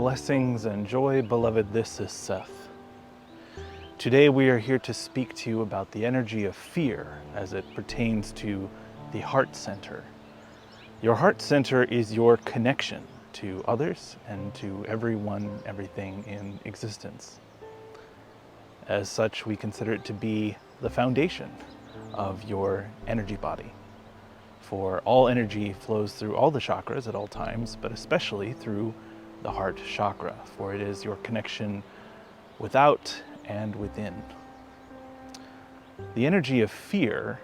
Blessings and joy, beloved. This is Seth. Today we are here to speak to you about the energy of fear as it pertains to the heart center. Your heart center is your connection to others and to everyone, everything in existence. As such, we consider it to be the foundation of your energy body. For all energy flows through all the chakras at all times, but especially through the heart chakra, for it is your connection without and within. The energy of fear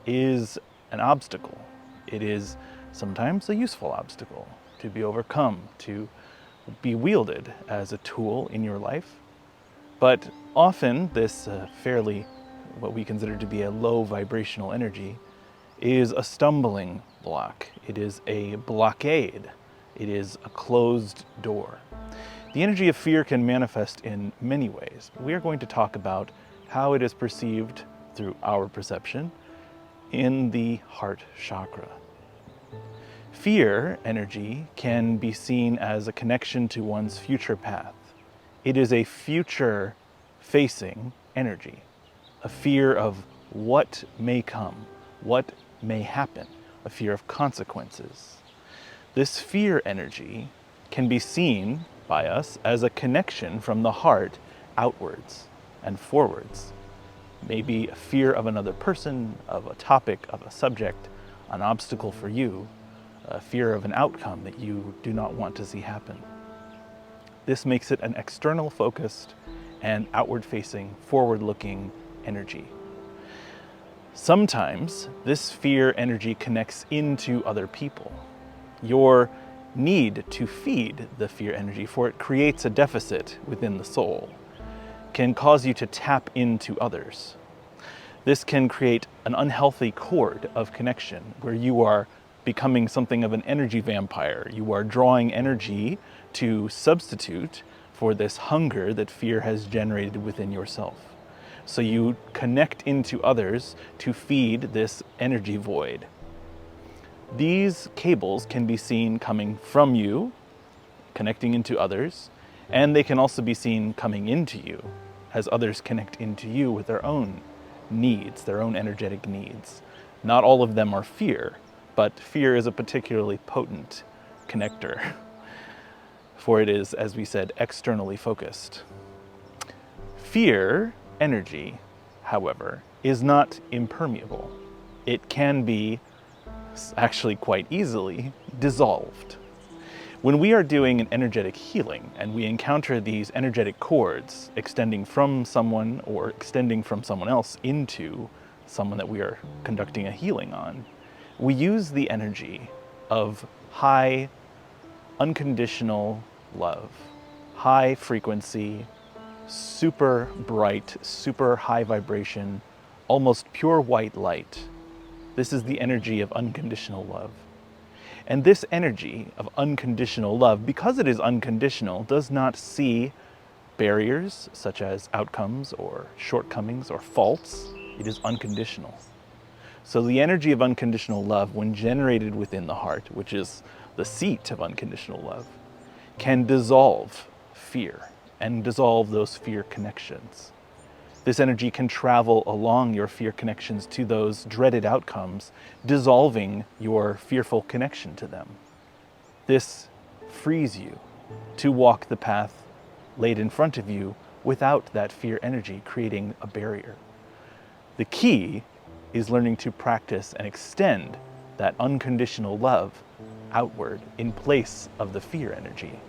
is an obstacle. It is sometimes a useful obstacle to be overcome, to be wielded as a tool in your life. But often this fairly, what we consider to be a low vibrational energy, is a stumbling block. It is a blockade. It is a closed door. The energy of fear can manifest in many ways. We are going to talk about how it is perceived through our perception in the heart chakra. Fear energy can be seen as a connection to one's future path. It is a future-facing energy, a fear of what may come, what may happen, a fear of consequences. This fear energy can be seen by us as a connection from the heart outwards and forwards. Maybe a fear of another person, of a topic, of a subject, an obstacle for you, a fear of an outcome that you do not want to see happen. This makes it an external focused and outward facing, forward looking energy. Sometimes this fear energy connects into other people. Your need to feed the fear energy, for it creates a deficit within the soul, can cause you to tap into others. This can create an unhealthy cord of connection where you are becoming something of an energy vampire. You are drawing energy to substitute for this hunger that fear has generated within yourself. So you connect into others to feed this energy void. These cables can be seen coming from you, connecting into others, and they can also be seen coming into you as others connect into you with their own needs, their own energetic needs. Not all of them are fear, but fear is a particularly potent connector, for it is, as we said, externally focused. Fear energy, however, is not impermeable. It can be actually quite easily dissolved. When we are doing an energetic healing and we encounter these energetic cords extending from someone or extending from someone else into someone that we are conducting a healing on, we use the energy of high, unconditional love, high frequency, super bright, super high vibration, almost pure white light. This is the energy of unconditional love. And this energy of unconditional love, because it is unconditional, does not see barriers such as outcomes or shortcomings or faults. It is unconditional. So the energy of unconditional love, when generated within the heart, which is the seat of unconditional love, can dissolve fear and dissolve those fear connections. This energy can travel along your fear connections to those dreaded outcomes, dissolving your fearful connection to them. This frees you to walk the path laid in front of you without that fear energy creating a barrier. The key is learning to practice and extend that unconditional love outward in place of the fear energy.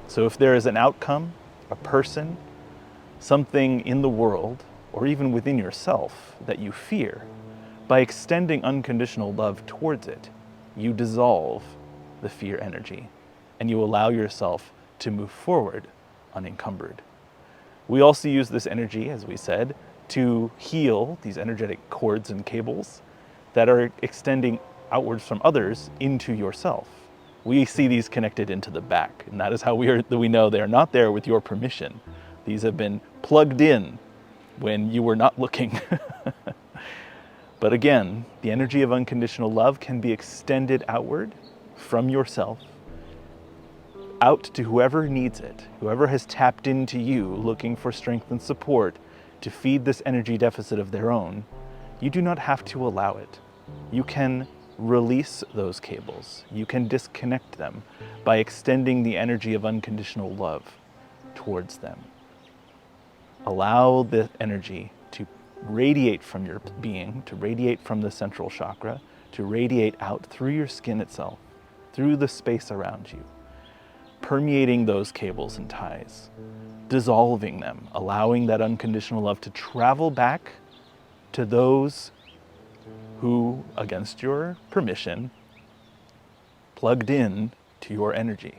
So if there is an outcome, a person, something in the world, or even within yourself that you fear, by extending unconditional love towards it, you dissolve the fear energy and you allow yourself to move forward unencumbered. We also use this energy, as we said, to heal these energetic cords and cables that are extending outwards from others into yourself. We see these connected into the back, and that is how we know they are not there with your permission. These have been plugged in when you were not looking. But again, the energy of unconditional love can be extended outward from yourself out to whoever needs it, whoever has tapped into you looking for strength and support to feed this energy deficit of their own. You do not have to allow it. You can release those cables. You can disconnect them by extending the energy of unconditional love towards them. Allow the energy to radiate from your being, to radiate from the central chakra, to radiate out through your skin itself, through the space around you, permeating those cables and ties, dissolving them, allowing that unconditional love to travel back to those who, against your permission, plugged in to your energy.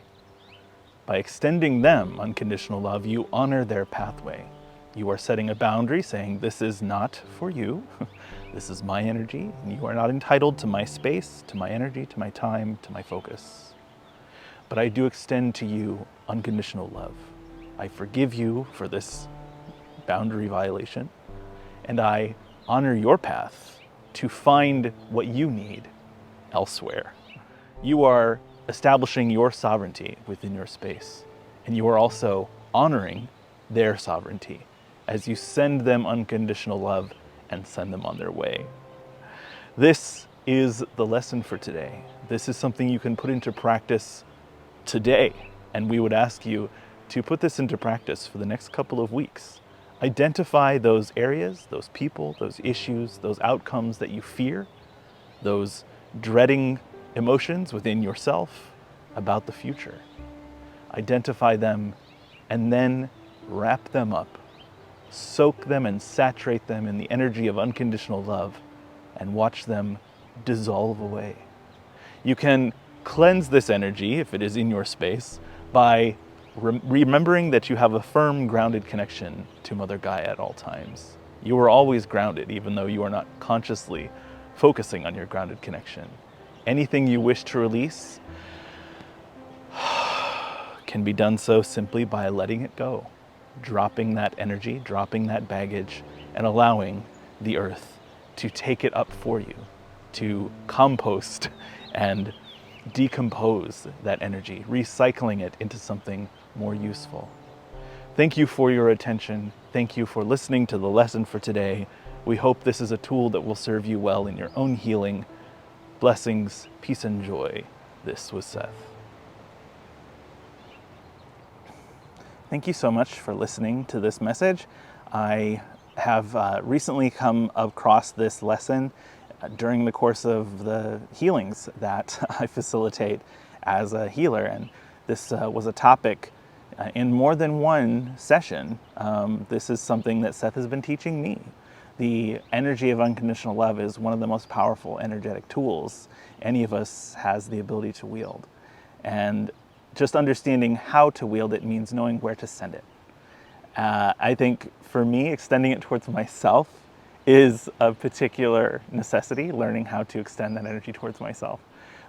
By extending them unconditional love, you honor their pathway. You are setting a boundary saying, this is not for you. This is my energy, and you are not entitled to my space, to my energy, to my time, to my focus. But I do extend to you unconditional love. I forgive you for this boundary violation, and I honor your path to find what you need elsewhere. You are establishing your sovereignty within your space, and you are also honoring their sovereignty as you send them unconditional love and send them on their way. This is the lesson for today. This is something you can put into practice today, and we would ask you to put this into practice for the next couple of weeks. Identify those areas, those people, those issues, those outcomes that you fear, those dreading emotions within yourself about the future. Identify them and then wrap them up. Soak them and saturate them in the energy of unconditional love and watch them dissolve away. You can cleanse this energy, if it is in your space, by remembering that you have a firm, grounded connection to Mother Gaia at all times. You are always grounded, even though you are not consciously focusing on your grounded connection. Anything you wish to release can be done so simply by letting it go, dropping that energy, dropping that baggage, and allowing the earth to take it up for you, to compost and decompose that energy, recycling it into something more useful. Thank you for your attention. Thank you for listening to the lesson for today. We hope this is a tool that will serve you well in your own healing. Blessings, peace, and joy. This was Seth. Thank you so much for listening to this message. I have recently come across this lesson during the course of the healings that I facilitate as a healer, and this was a topic in more than one session. This is something that Seth has been teaching me. The energy of unconditional love is one of the most powerful energetic tools any of us has the ability to wield. And just understanding how to wield it means knowing where to send it. I think for me, extending it towards myself is a particular necessity, learning how to extend that energy towards myself.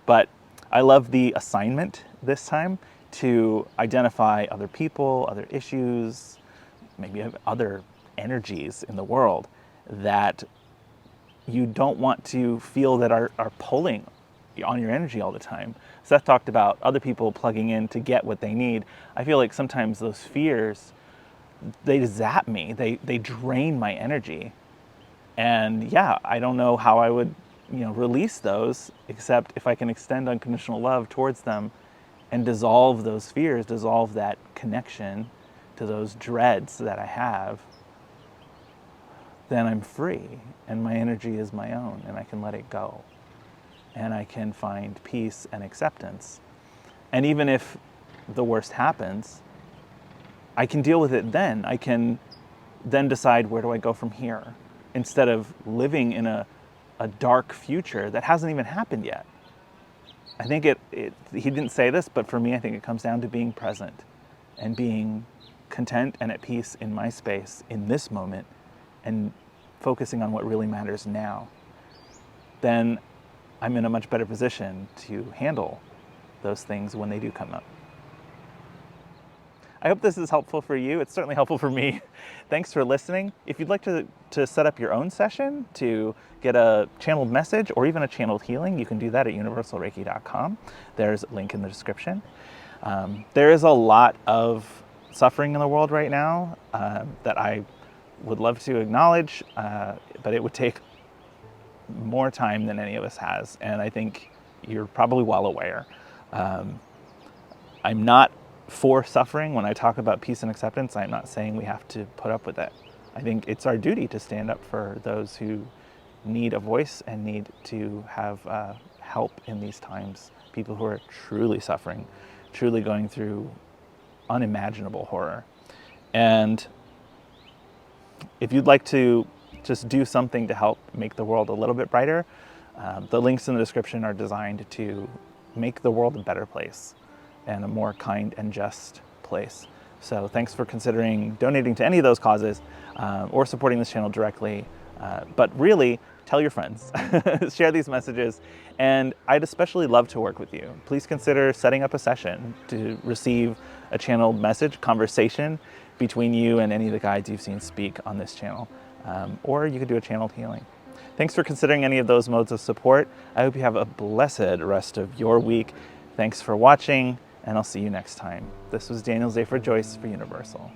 But I love the assignment this time to identify other people, other issues, maybe other energies in the world that you don't want to feel that are pulling on your energy all the time. Seth talked about other people plugging in to get what they need. I feel like sometimes those fears, they zap me, they drain my energy. And yeah, I don't know how I would, release those, except if I can extend unconditional love towards them and dissolve those fears, dissolve that connection to those dreads that I have, then I'm free and my energy is my own and I can let it go. And I can find peace and acceptance. And even if the worst happens, I can deal with it then. I can then decide, where do I go from here? Instead of living in a dark future that hasn't even happened yet. I think he didn't say this, but for me, I think it comes down to being present and being content and at peace in my space in this moment and focusing on what really matters now. Then I'm in a much better position to handle those things when they do come up. I hope this is helpful for you. It's certainly helpful for me. Thanks for listening. If you'd like to set up your own session to get a channeled message or even a channeled healing, you can do that at universalreiki.com. There's a link in the description. There is a lot of suffering in the world right now that I would love to acknowledge, but it would take more time than any of us has, and I think you're probably well aware. I'm not for suffering. When I talk about peace and acceptance, I'm not saying we have to put up with it. I think it's our duty to stand up for those who need a voice and need to have help in these times. People who are truly suffering, truly going through unimaginable horror. And if you'd like to just do something to help make the world a little bit brighter, the links in the description are designed to make the world a better place and a more kind and just place. So thanks for considering donating to any of those causes or supporting this channel directly. But really, tell your friends, share these messages, and I'd especially love to work with you. Please consider setting up a session to receive a channeled message, conversation between you and any of the guides you've seen speak on this channel. Or you could do a channeled healing. Thanks for considering any of those modes of support. I hope you have a blessed rest of your week. Thanks for watching, and I'll see you next time. This was Daniel Zafer-Joyce for Universal.